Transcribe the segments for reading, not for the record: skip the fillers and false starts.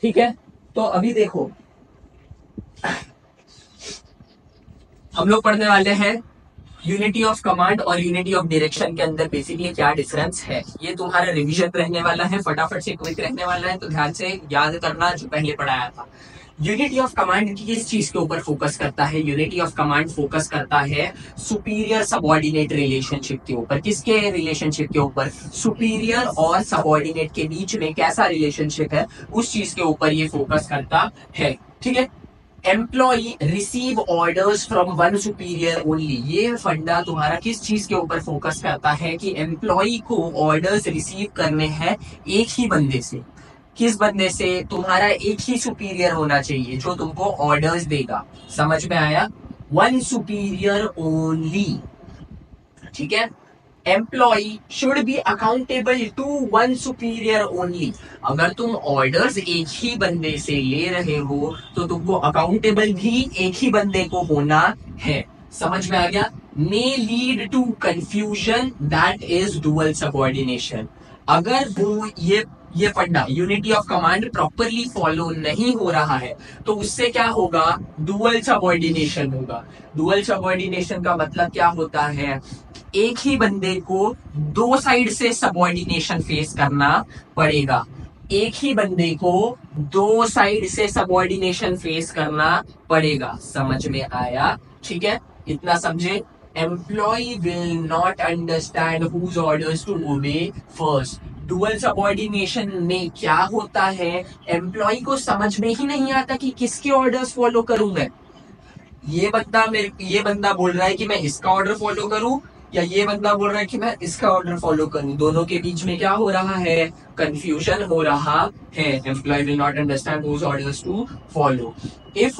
ठीक है, तो अभी देखो हम लोग पढ़ने वाले हैं यूनिटी ऑफ कमांड और यूनिटी ऑफ डायरेक्शन के अंदर बेसिकली क्या डिफरेंस है। ये तुम्हारा रिवीजन रहने वाला है, फटाफट से क्विक रहने वाला है, तो ध्यान से याद करना जो पहले पढ़ाया था। यूनिटी ऑफ कमांड किस चीज के ऊपर फोकस करता है? यूनिटी ऑफ कमांड फोकस करता है सुपीरियर सबऑर्डिनेट रिलेशनशिप के ऊपर। किसके रिलेशनशिप के ऊपर? सुपीरियर और सबऑर्डिनेट के बीच में कैसा रिलेशनशिप है, उस चीज के ऊपर ये फोकस करता है। ठीक है, employee receive orders from one superior only. ये फंडा तुम्हारा किस चीज के ऊपर फोकस करता है कि एम्प्लॉई को ऑर्डर्स रिसीव करने हैं एक ही बंदे से। किस बंदे से? तुम्हारा एक ही सुपीरियर होना चाहिए जो तुमको ऑर्डर्स देगा। समझ में आया? One superior only. ठीक है, employee should be accountable to one superior only. अगर तुम ऑर्डर्स एक ही बंदे से ले रहे हो तो तुमको अकाउंटेबल भी एक ही बंदे को होना है। समझ में आ गया? May lead to confusion, that is dual subordination. अगर वो ये फंडा unity of command properly follow नहीं हो रहा है तो उससे क्या होगा? डुअल सबऑर्डिनेशन होगा। डुअल सबऑर्डिनेशन का मतलब क्या होता है? एक ही बंदे को दो साइड से सबऑर्डिनेशन फेस करना पड़ेगा। एक ही बंदे को दो साइड से सबऑर्डिनेशन फेस करना पड़ेगा। समझ में आया? ठीक है, इतना समझे। Employee will not understand whose orders to obey first. Dual subordination में क्या होता है? एम्प्लॉय को समझ में ही नहीं आता कि किसके ऑर्डर्स फॉलो करूं मैं। ये बंदा बोल रहा है कि मैं इसका ऑर्डर फॉलो करूं, या ये बंदा बोल रहा है कि मैं इसका ऑर्डर फॉलो करूं। दोनों के बीच में क्या हो रहा है? कंफ्यूजन हो रहा है। Employee will not understand whose orders to follow. If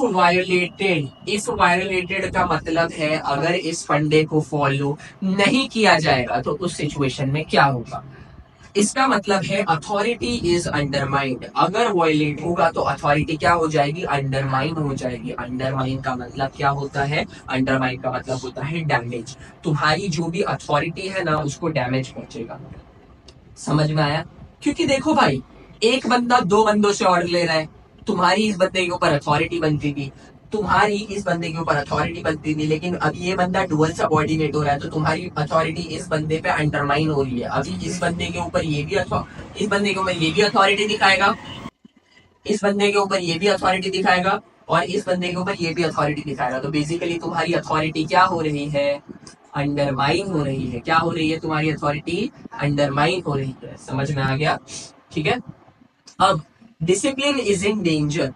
violated का मतलब है अगर इस फंडे को फॉलो नहीं किया जाएगा तो उस सिचुएशन में क्या होगा। इसका मतलब है अथॉरिटी इज अंडरमाइंड। अगर वायलेट होगा तो अथॉरिटी क्या हो जाएगी? अंडरमाइन हो जाएगी। अंडरमाइन का मतलब क्या होता है? अंडरमाइन का मतलब होता है डैमेज। तुम्हारी जो भी अथॉरिटी है ना उसको डैमेज पहुंचेगा। समझ में आया? क्योंकि देखो भाई, एक बंदा दो बंदों से ऑर्डर ले रहा है, तुम्हारी इस बंदे के ऊपर अथॉरिटी बनती थी, तुम्हारी इस बंदे के ऊपर अथॉरिटी बनती थी, लेकिन अब ये बंदा डुअल सबऑर्डिनेट हो रहा है तो तुम्हारी अथॉरिटी इस बंदे पे अंडरमाइन हो रही है। अभी इस बंदे के ऊपर ये भी इस बंदे के ऊपर ये भी अथॉरिटी दिखाएगा, इस बंदे के ऊपर ये भी अथॉरिटी दिखाएगा, और इस बंदे के ऊपर ये भी अथॉरिटी दिखाएगा। तो बेसिकली तुम्हारी अथॉरिटी क्या हो रही है? अंडरमाइन हो रही है। क्या हो रही है? तुम्हारी अथॉरिटी अंडरमाइन हो रही है। समझ में आ गया? ठीक है, अब discipline is in danger.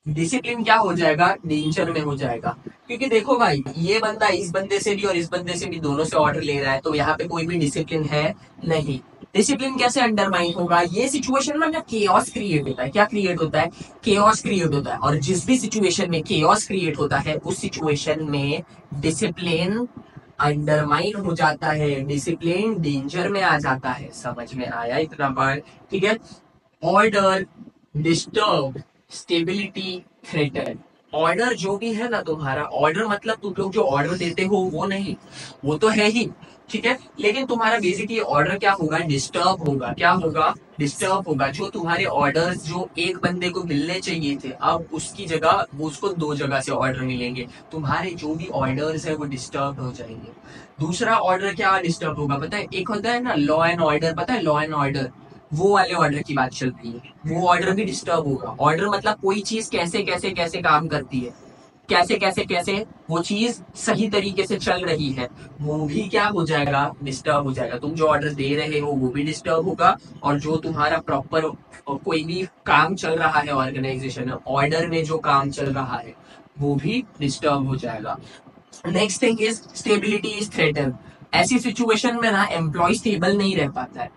Discipline क्या हो जाएगा? डेंजर में हो जाएगा। क्योंकि देखो भाई, ये बंदा इस बंदे से भी और इस बंदे से भी दोनों से ऑर्डर ले रहा है तो यहाँ पे कोई भी डिसिप्लिन है नहीं। डिसिप्लिन कैसे अंडरमाइन होगा? ये सिचुएशन में ना केओस क्रिएट होता है। क्या क्रिएट होता है? केओस क्रिएट होता है। और जिस भी सिचुएशन में केओस क्रिएट होता है उस सिचुएशन में डिसिप्लिन अंडरमाइन हो जाता है, डिसिप्लिन डेंजर में आ जाता है। समझ में आया इतना बार? ठीक है, order disturb, stability threaten. Order जो भी है ना तुम्हारा, ऑर्डर मतलब तुम लोग जो ऑर्डर देते हो वो नहीं, वो तो है ही, ठीक है, लेकिन तुम्हारा बेसिकली ऑर्डर क्या होगा? डिस्टर्ब होगा। क्या होगा? डिस्टर्ब होगा। जो तुम्हारे ऑर्डर्स जो एक बंदे को मिलने चाहिए थे अब उसकी जगह वो उसको दो जगह से ऑर्डर मिलेंगे। तुम्हारे जो भी ऑर्डर्स है वो डिस्टर्ब हो जाएंगे। दूसरा ऑर्डर क्या डिस्टर्ब होगा पता है? एक होता है ना लॉ एंड ऑर्डर, पता है लॉ एंड ऑर्डर, वो वाले ऑर्डर की बात चल रही है। वो ऑर्डर भी डिस्टर्ब होगा। ऑर्डर मतलब कोई चीज कैसे कैसे कैसे काम करती है, कैसे कैसे कैसे वो चीज सही तरीके से चल रही है, वो भी क्या हो जाएगा? डिस्टर्ब हो जाएगा। तुम जो ऑर्डर दे रहे हो वो भी डिस्टर्ब होगा, और जो तुम्हारा प्रॉपर कोई भी काम चल रहा है ऑर्गेनाइजेशन में, ऑर्डर में जो काम चल रहा है वो भी डिस्टर्ब हो जाएगा। Next thing is stability is threaten. ऐसी सिचुएशन में ना एम्प्लॉय स्टेबल नहीं रह पाता है।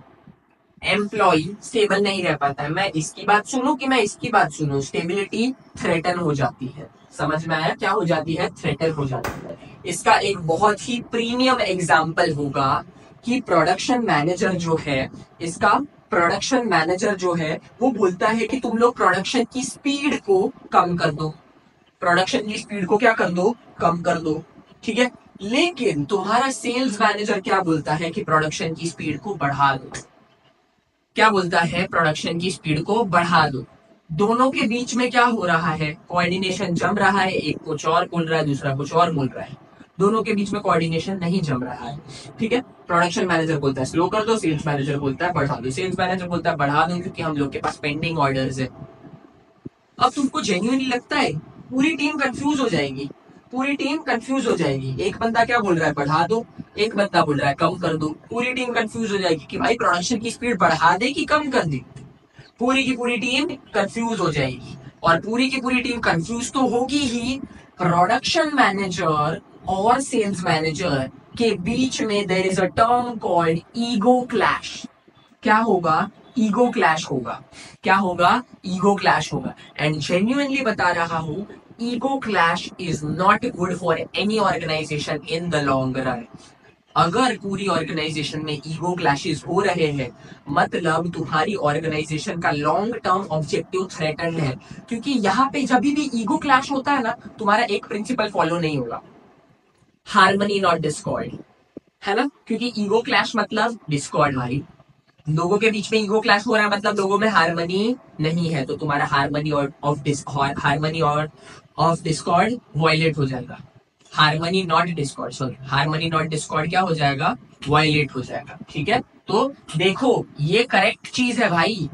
एम्प्लॉय स्टेबल नहीं रह पाता है। मैं इसकी बात सुनूं कि मैं इसकी बात सुनूं, स्टेबिलिटी थ्रेटन हो जाती है। समझ में आया? क्या हो जाती है? थ्रेटन हो जाती है। इसका एक बहुत ही प्रीमियम एग्जाम्पल होगा कि प्रोडक्शन मैनेजर जो है, इसका प्रोडक्शन मैनेजर जो है वो बोलता है कि तुम लोग प्रोडक्शन की स्पीड को कम कर दो, प्रोडक्शन की स्पीड को क्या कर दो? कम कर दो। ठीक है, लेकिन तुम्हारा सेल्स मैनेजर क्या बोलता है? कि प्रोडक्शन की स्पीड को बढ़ा दो। क्या बोलता है, प्रोडक्शन की स्पीड को बढ़ा दो। दोनों के बीच में क्या हो रहा है, कोऑर्डिनेशन जम रहा है, एक कुछ और बोल रहा है, दूसरा कुछ और बोल रहा है, दोनों के बीच में कोऑर्डिनेशन नहीं जम रहा है। ठीक है, प्रोडक्शन मैनेजर बोलता है स्लो कर दो, सेल्स मैनेजर बोलता है बढ़ा दो, सेल्स मैनेजर बोलता है बढ़ा दो क्योंकि हम लोग के पास पेंडिंग ऑर्डर्स है। अब तुमको जेन्युइनली लगता है पूरी टीम कंफ्यूज हो जाएगी, पूरी टीम कंफ्यूज हो जाएगी। एक बंदा क्या बोल रहा है, बढ़ा दो, एक बंदा बोल रहा है कम कर दो, पूरी टीम कंफ्यूज हो जाएगी कि भाई प्रोडक्शन की स्पीड बढ़ा दे कि कम कर दे। पूरी की पूरी टीम कंफ्यूज हो जाएगी, और पूरी की पूरी टीम कंफ्यूज तो होगी ही, प्रोडक्शन मैनेजर और सेल्स मैनेजर के बीच में there is a term called ego clash. क्या होगा, ईगो क्लैश होगा। क्या होगा, ईगो क्लैश होगा। एंड जेन्युइनली बता रहा हूं, ego clash is not good for any organisation in the long run. अगर पूरी ऑर्गेनाइजेशन में ईगो क्लैशेस हो रहे हैं, मतलब तुम्हारी ऑर्गेनाइजेशन का लॉन्ग टर्म ऑब्जेक्टिव थ्रेटन्ड है। क्योंकि यहाँ पे जब भी ईगो क्लैश होता है ना, तुम्हारा एक प्रिंसिपल फॉलो नहीं होगा, हार्मनी नॉट डिस्कॉर्ड, है ना। क्योंकि ईगो क्लैश मतलब डिस्कॉर्ड भाई, लोगों के बीच में ईगो क्लैश हो रहा है मतलब लोगों में हार्मनी नहीं है, तो तुम्हारा हार्मनी और हार्मनी और ऑफ डिस्कॉर्ड वायलेट हो जाएगा। Harmony not Discord, sorry, harmony not Discord क्या हो जाएगा, वायलेट हो जाएगा। ठीक है, तो देखो ये करेक्ट चीज है भाई।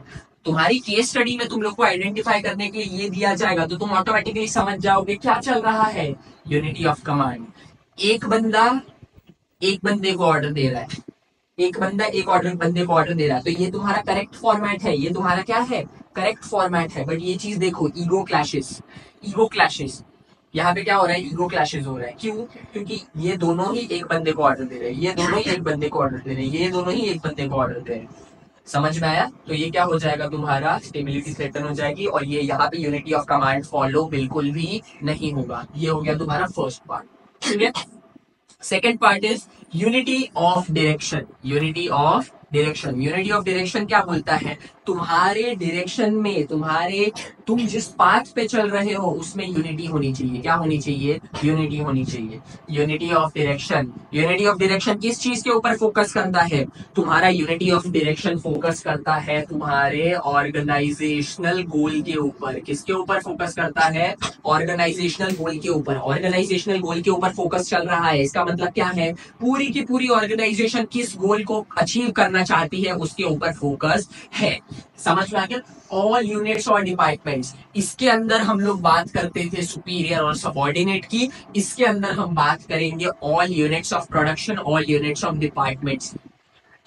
तुम्हारी केस स्टडी में तुम लोग को आइडेंटिफाई करने के लिए ये दिया जाएगा, तो तुम ऑटोमेटिकली समझ जाओगे क्या चल रहा है। यूनिटी ऑफ कमांड, एक बंदा एक बंदे को ऑर्डर दे रहा है, एक बंदा एक ऑर्डर बंदे को ऑर्डर दे रहा है, तो ये तुम्हारा करेक्ट फॉर्मेट है, ये तुम्हारा क्या है, करेक्ट फॉर्मेट है। बट ये चीज देखो, ईगो क्लैशेस, ईगो क्लैशेस, यहाँ पे क्या हो रहा है, ईगो क्लैशेस हो रहा है। क्यों, क्योंकि ये दोनों ही एक बंदे को ऑर्डर दे रहे हैं, ये दोनों ही एक बंदे को ऑर्डर दे रहे हैं, ये दोनों ही एक बंदे को ऑर्डर दे रहे हैं। समझ में आया, तो ये क्या हो जाएगा, तुम्हारा स्टेबिलिटी थ्रेटन हो जाएगी, और ये यहाँ पे यूनिटी ऑफ कमांड फॉलो बिल्कुल भी नहीं होगा। ये हो गया तुम्हारा फर्स्ट पार्ट। ठीक है, second part is unity of direction. Unity of direction, unity of direction क्या बोलता है, तुम्हारे डायरेक्शन में, तुम्हारे, तुम जिस पाथ पे चल रहे हो उसमें यूनिटी होनी चाहिए। क्या होनी चाहिए, यूनिटी होनी चाहिए। Unity of direction, unity of direction किस चीज के ऊपर फोकस करता है, तुम्हारा यूनिटी ऑफ डायरेक्शन फोकस करता है तुम्हारे ऑर्गेनाइजेशनल गोल के ऊपर। किसके ऊपर फोकस करता है, ऑर्गेनाइजेशनल गोल के ऊपर। ऑर्गेनाइजेशनल गोल के ऊपर फोकस चल रहा है, इसका मतलब क्या है, पूरी की पूरी ऑर्गेनाइजेशन किस गोल को अचीव करना चाहती है उसके ऊपर फोकस है। समझ में आ गया। ऑल यूनिट्स और डिपार्टमेंट्स, इसके अंदर हम लोग बात करते थे सुपीरियर और सबऑर्डिनेट की, इसके अंदर हम बात करेंगे all units of production, all units of departments.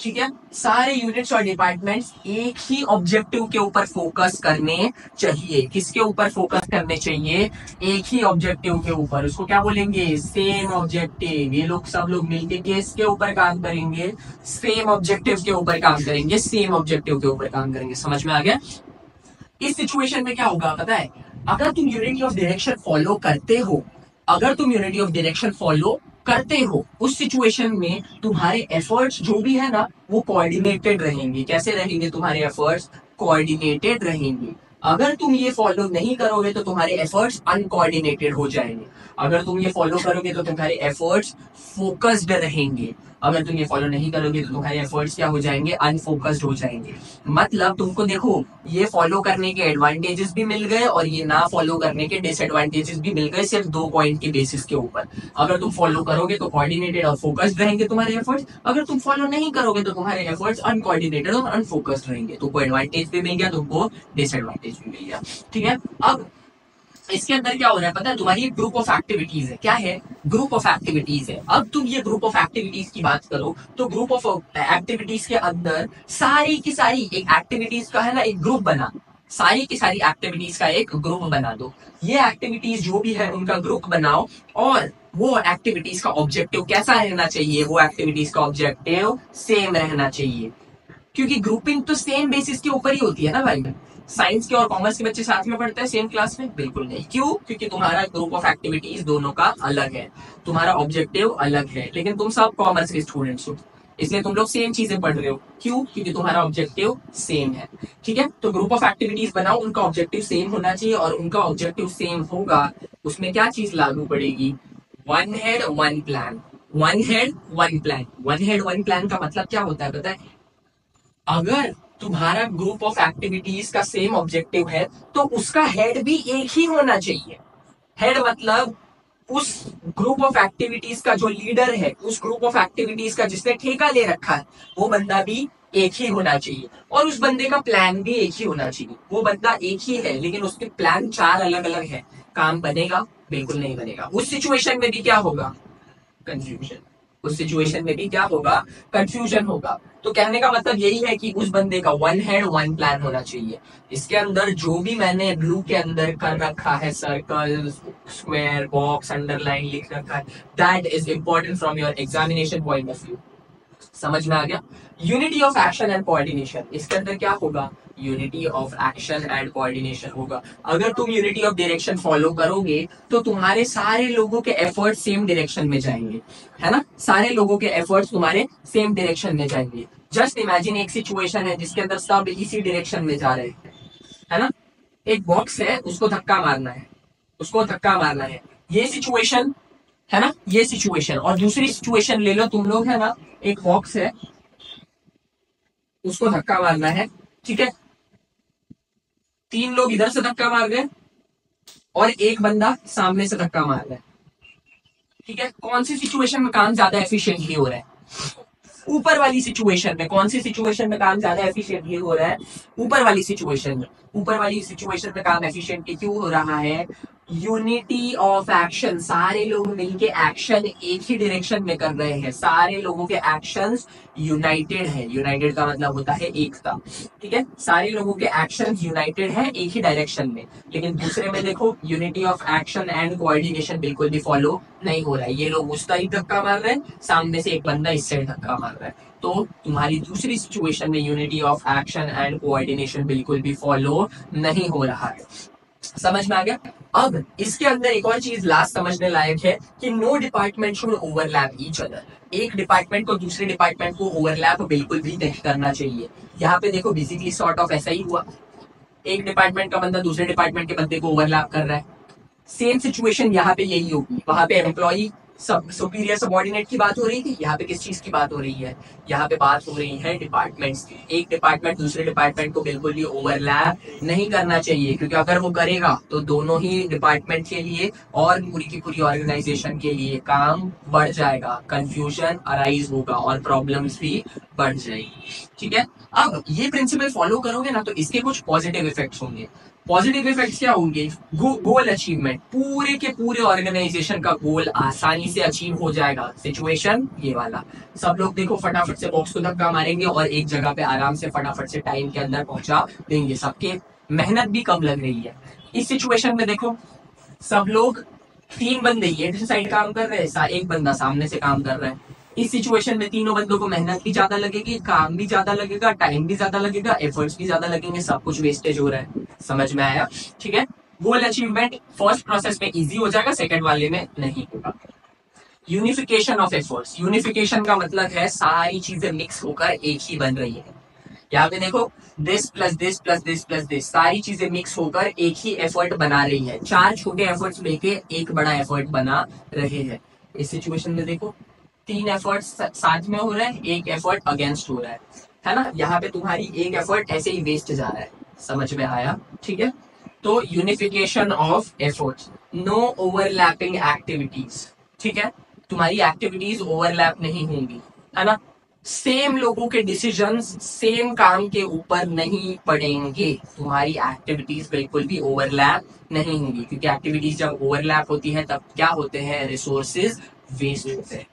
ठीक है, सारे यूनिट्स और डिपार्टमेंट्स एक ही ऑब्जेक्टिव के ऊपर फोकस करने चाहिए। किसके ऊपर फोकस करने चाहिए, एक ही ऑब्जेक्टिव के ऊपर, उसको क्या बोलेंगे, सेम ऑब्जेक्टिव। ये लोग सब लोग मिलके किसके ऊपर काम करेंगे, सेम ऑब्जेक्टिव के ऊपर काम करेंगे, सेम ऑब्जेक्टिव के ऊपर काम करेंगे। समझ में आ गया। इस सिचुएशन में क्या होगा पता है, अगर तुम यूनिटी ऑफ डायरेक्शन फॉलो करते हो, अगर तुम यूनिटी ऑफ डायरेक्शन फॉलो करते हो, उस सिचुएशन में तुम्हारे एफर्ट्स जो भी है ना वो कोऑर्डिनेटेड रहेंगे। कैसे रहेंगे तुम्हारे एफर्ट्स, कोऑर्डिनेटेड रहेंगे। अगर तुम ये फॉलो नहीं करोगे तो तुम्हारे एफर्ट्स अनकोऑर्डिनेटेड हो जाएंगे। अगर तुम ये फॉलो करोगे तो तुम्हारे एफर्ट्स फोकस्ड रहेंगे। अगर तुम ये फॉलो नहीं करोगे तो तुम्हारे एफर्ट्स क्या हो जाएंगे, अनफोकस्ड हो जाएंगे। मतलब तुमको देखो, ये फॉलो करने के एडवांटेजेस भी मिल गए और ये ना फॉलो करने के डिसएडवांटेजेस भी मिल गए, सिर्फ 2 पॉइंट के बेसिस के ऊपर। अगर तुम फॉलो करोगे तो कोऑर्डिनेटेड और फोकस्ड रहेंगे तुम्हारे एफर्ट्स, अगर तुम फॉलो नहीं करोगे तो तुम्हारे एफर्ट्स अनकोऑर्डिनेटेड और अनफोकस्ड रहेंगे। तुमको एडवांटेज भी मिल गया, तुमको डिसएडवांटेज भी मिल गया। ठीक है, अब इसके अंदर क्या हो रहा है पता है, तुम्हारी ग्रुप ऑफ एक्टिविटीज है। क्या है, ग्रुप ऑफ एक्टिविटीज है। अब तुम ये ग्रुप ऑफ एक्टिविटीज की बात करो तो ग्रुप ऑफ एक्टिविटीज के अंदर सारी की सारी एक एक्टिविटीज का है ना एक ग्रुप बना, सारी की सारी एक्टिविटीज का एक ग्रुप बना दो। ये एक्टिविटीज जो भी है उनका ग्रुप बनाओ, और वो एक्टिविटीज का ऑब्जेक्टिव कैसा रहना चाहिए, वो एक्टिविटीज का ऑब्जेक्टिव सेम रहना चाहिए। क्योंकि ग्रुपिंग तो सेम बेसिस के ऊपर ही होती है ना भाई। साइंस के और कॉमर्स के बच्चे साथ में पढ़ते हैं सेम क्लास में, बिल्कुल नहीं। क्यों, क्योंकि तुम्हारा ग्रुप ऑफ एक्टिविटीज दोनों का अलग है, तुम्हारा ऑब्जेक्टिव अलग है, लेकिन तुम सब कॉमर्स के स्टूडेंट्स हो, इसलिए तुम लोग सेम चीजें पढ़ रहे हो। क्यों, क्योंकि तुम्हारा ऑब्जेक्टिव सेम है। ठीक है, तो ग्रुप ऑफ एक्टिविटीज बनाओ, उनका ऑब्जेक्टिव सेम होना चाहिए, और उनका ऑब्जेक्टिव सेम होगा उसमें क्या चीज लागू पड़ेगी, one head one plan. One head one plan, one head one plan का मतलब क्या होता है पता है, अगर तुम्हारा ग्रुप ऑफ एक्टिविटीज का सेम ऑब्जेक्टिव है तो उसका हेड भी एक ही होना चाहिए। हेड मतलब उस ग्रुप ऑफ एक्टिविटीज का जो लीडर है, उस ग्रुप ऑफ एक्टिविटीज का जिसने ठेका ले रखा है, वो बंदा भी एक ही होना चाहिए और उस बंदे का प्लान भी एक ही होना चाहिए। वो बंदा एक ही है लेकिन उसके प्लान चार अलग अलग है। काम बनेगा? बिल्कुल नहीं बनेगा। उस सिचुएशन में भी क्या होगा? कंफ्यूजन। उस सिचुएशन में भी क्या होगा? कंफ्यूजन होगा। तो कहने का मतलब यही है कि उस बंदे का वन हेड वन प्लान होना चाहिए। इसके अंदर जो भी मैंने ब्लू के अंदर कर रखा है, सर्कल, स्क्वायर, बॉक्स, अंडरलाइन लिख रखा है, that is important from your examination point of view. समझ में आ गया? Unity of action and coordination, इसके अंदर क्या होगा? Unity of action and coordination होगा। अगर तुम यूनिटी ऑफ डायरेक्शन फॉलो करोगे तो तुम्हारे सारे लोगों के एफर्ट सेम डायरेक्शन में जाएंगे, है ना? सारे लोगों के एफर्ट्स तुम्हारे सेम डायरेक्शन में जाएंगे। जस्ट इमेजिन एक सिचुएशन है जिसके अंदर सब इसी डायरेक्शन में जा रहे हैं, है ना? एक बॉक्स है, उसको धक्का मारना है, उसको धक्का मारना है। ये सिचुएशन है ना, ये सिचुएशन। और दूसरी सिचुएशन ले लो तुम लोग, है ना? एक बॉक्स है, उसको धक्का मारना है, ठीक है? तीन लोग इधर से धक्का मार रहे हैं और एक बंदा सामने से धक्का मार रहा है, ठीक है? कौन सी सिचुएशन में काम ज्यादा एफिशिएंटली हो रहा है? ऊपर वाली सिचुएशन में। कौन सी सिचुएशन में काम ज्यादा एफिशिएंटली हो रहा है? ऊपर वाली सिचुएशन में। ऊपर वाली सिचुएशन में काम एफिशिएंटली क्यों हो रहा है? यूनिटी ऑफ एक्शन, सारे लोग मिलके एक्शन एक ही डायरेक्शन में कर रहे हैं, सारे लोगों के एक्शंस यूनाइटेड है। यूनाइटेड का मतलब होता है एकता, ठीक है? सारे लोगों के एक्शंस यूनाइटेड है एक ही डायरेक्शन में। लेकिन दूसरे में देखो, unity of action and coordination बिल्कुल भी फॉलो नहीं हो रहा है। ये लोग उस साइड धक्का मार रहे हैं, सामने से एक बंदा इस साइड धक्का मार रहा है। तो तुम्हारी दूसरी सिचुएशन में unity of action and coordination बिल्कुल भी फॉलो नहीं हो रहा है। समझ में आ गया? अब इसके अंदर एक और चीज लास्ट समझने लायक है कि no department should overlap each other. एक डिपार्टमेंट को दूसरे डिपार्टमेंट को ओवरलैप बिल्कुल भी नहीं करना चाहिए। यहाँ पे देखो बेसिकली सॉर्ट ऑफ ऐसा ही हुआ। एक डिपार्टमेंट का बंदा दूसरे डिपार्टमेंट के बंदे को ओवरलैप कर रहा है। सेम सिचुएशन यहाँ पे यही होगी। वहां पे एम्प्लॉई सब सुपीरियर सबॉर्डिनेट की बात हो रही थी, यहाँ पे किस चीज की बात हो रही है? यहाँ पे बात हो रही है डिपार्टमेंट्स की। एक डिपार्टमेंट दूसरे डिपार्टमेंट को बिल्कुल भी ओवरलैप नहीं करना चाहिए, क्योंकि अगर वो करेगा तो दोनों ही डिपार्टमेंट के लिए और पूरी की पूरी ऑर्गेनाइजेशन के लिए काम बढ़ जाएगा, कंफ्यूजन अराइज होगा और प्रॉब्लम्स भी बढ़ जाएगी, ठीक है? अब ये प्रिंसिपल फॉलो करोगे ना तो इसके कुछ पॉजिटिव इफेक्ट्स होंगे। पॉजिटिव इफेक्ट्स क्या होंगे? गोल अचीवमेंट, पूरे के पूरे ऑर्गेनाइजेशन का गोल आसानी से अचीव हो जाएगा। सिचुएशन ये वाला, सब लोग देखो फटाफट से बॉक्स को धक्का मारेंगे और एक जगह पे आराम से फटाफट से टाइम के अंदर पहुंचा देंगे, सबके मेहनत भी कम लग रही है। इस सिचुएशन में देखो सब लोग, तीन बंदे ये साइड काम कर रहे हैं, एक बंदा सामने से काम कर रहा है। इस सिचुएशन में तीनों बंदों को मेहनत भी ज्यादा लगेगी, काम भी ज्यादा लगेगा, टाइम भी ज्यादा लगेगा, एफर्ट्स भी ज्यादा लगेंगे, सब कुछ वेस्टेज हो रहा है। समझ में आया? ठीक है? गोल अचीवमेंट फर्स्ट प्रोसेस में इजी हो जाएगा, सेकंड वाले में नहीं होगा। यूनिफिकेशन ऑफ एफर्ट्स, यूनिफिकेशन का मतलब है सारी चीजें मिक्स होकर एक ही बन रही है। यहाँ पे देखो this plus this plus this plus this, सारी चीजें मिक्स होकर एक ही एफर्ट बना रही है। चार छोटे एफर्ट्स लेके एक बड़ा एफर्ट बना रहे हैं। इस सिचुएशन में देखो तीन एफर्ट्स साथ में हो रहे हैं, एक एफर्ट अगेंस्ट हो रहा है ना? यहाँ पे तुम्हारी एक एफर्ट ऐसे ही वेस्ट जा रहा है। समझ में आया? ठीक है? तो unification of efforts, no overlapping activities, ठीक है? तुम्हारी एक्टिविटीज ओवरलैप नहीं होंगी, है ना? सेम लोगों के डिसीजंस सेम काम के ऊपर नहीं पड़ेंगे। तुम्हारी एक्टिविटीज बिल्कुल भी ओवरलैप नहीं होंगी, क्योंकि एक्टिविटीज जब ओवरलैप होती है तब क्या होते हैं? रिसोर्सेज वेस्ट होते हैं।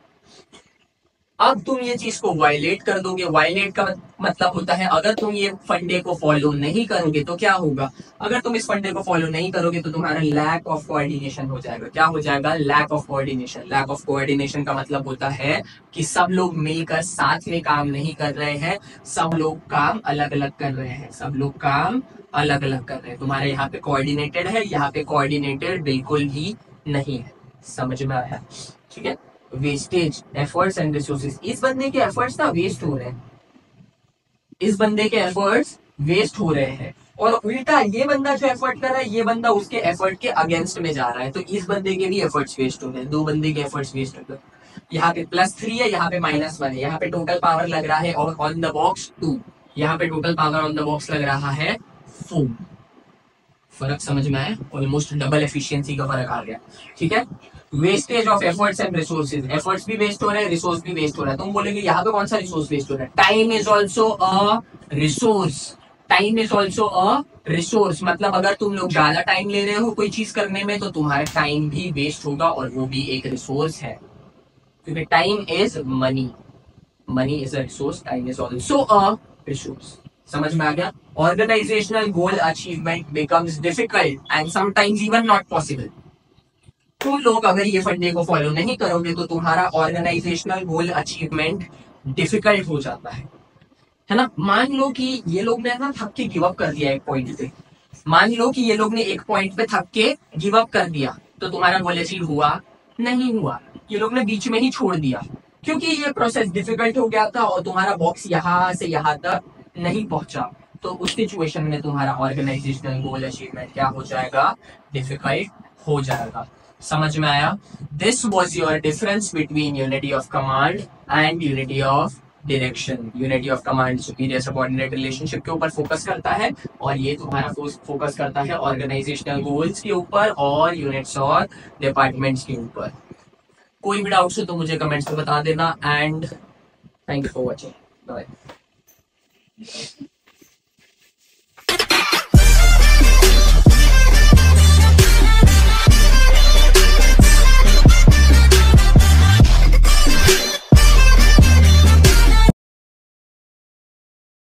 अब तुम ये चीज को वायलेट कर दोगे। वायलेट का मतलब होता है अगर तुम ये फंडे को फॉलो नहीं करोगे तो क्या होगा? अगर तुम इस फंडे को फॉलो नहीं करोगे तो तुम्हारा लैक ऑफ कोऑर्डिनेशन हो जाएगा। क्या हो जाएगा? Lack of coordination. Lack of coordination का मतलब होता है कि सब लोग मिलकर साथ में काम नहीं कर रहे हैं, सब लोग काम अलग अलग कर रहे हैं, सब लोग काम अलग अलग कर रहे हैं। तुम्हारे यहाँ पे कोऑर्डिनेटेड है, यहाँ पे कोऑर्डिनेटेड बिल्कुल भी नहीं है। समझ में आया? ठीक है? वेस्टेज, एफर्ट्स एंड रिसोर्सेज, इस बंदे के एफर्ट्स ना वेस्ट हो रहे हैं, इस बंदे के एफर्ट्स वेस्ट हो रहे हैं, और उल्टा ये बंदा जो एफर्ट कर रहा है ये बंदा उसके एफर्ट के अगेंस्ट में जा रहा है, तो इस बंदे के भी एफर्ट्स वेस्ट हो रहे हैं। दो बंदे के एफर्ट्स वेस्ट हो गए। यहाँ पे +3 है, यहाँ पे -1 है, यहाँ पे टोटल पावर लग रहा है और ऑन द बॉक्स 2, यहाँ पे total power on the box लग रहा है 4। फर्क समझ में आया? ऑलमोस्ट डबल एफिशिएंसी का फर्क आ गया। ठीक है, wastage of efforts and resources, efforts भी वेस्ट हो रहे हैं, रिसोर्स भी वेस्ट हो रहा है। तुम बोलेगे यहाँ पे कौन सा रिसोर्स वेस्ट हो रहा है? Time is also a resource, time is also a resource. मतलब अगर तुम लोग ज्यादा टाइम ले रहे हो कोई चीज करने में तो तुम्हारा टाइम भी वेस्ट होगा और वो भी एक रिसोर्स है, क्योंकि time is money, money is a resource, time is also a resource. समझ में आ गया? Organisational goal achievement becomes difficult and sometimes even not possible. तुम लोग अगर ये फंडे को फॉलो नहीं करोगे तो तुम्हारा ऑर्गेनाइजेशनल गोल अचीवमेंट डिफिकल्ट हो जाता है ना? मान लो कि ये लोग ने ना थक के गिव अप कर दिया एक पॉइंट पे, मान लो कि ये लोग ने एक पॉइंट पे थक के गिव अप कर दिया, तो तुम्हारा गोल अचीव हुआ? नहीं हुआ। ये लोग ने बीच में ही छोड़ दिया, क्योंकि ये प्रोसेस डिफिकल्ट हो गया था और तुम्हारा बॉक्स यहाँ से यहाँ तक नहीं पहुंचा। तो उस सिचुएशन में तुम्हारा ऑर्गेनाइजेशनल गोल अचीवमेंट क्या हो जाएगा? डिफिकल्ट हो जाएगा। समझ में आया? This was your difference between unity of command and unity of direction. Unity of command superior subordinate relationship के ऊपर फोकस करता है और ये तुम्हारा फोकस करता है ऑर्गेनाइजेशनल गोल्स के ऊपर और यूनिट्स और डिपार्टमेंट्स के ऊपर। कोई भी डाउट हो तो मुझे कमेंट्स में बता देना and thank you for watching. Bye.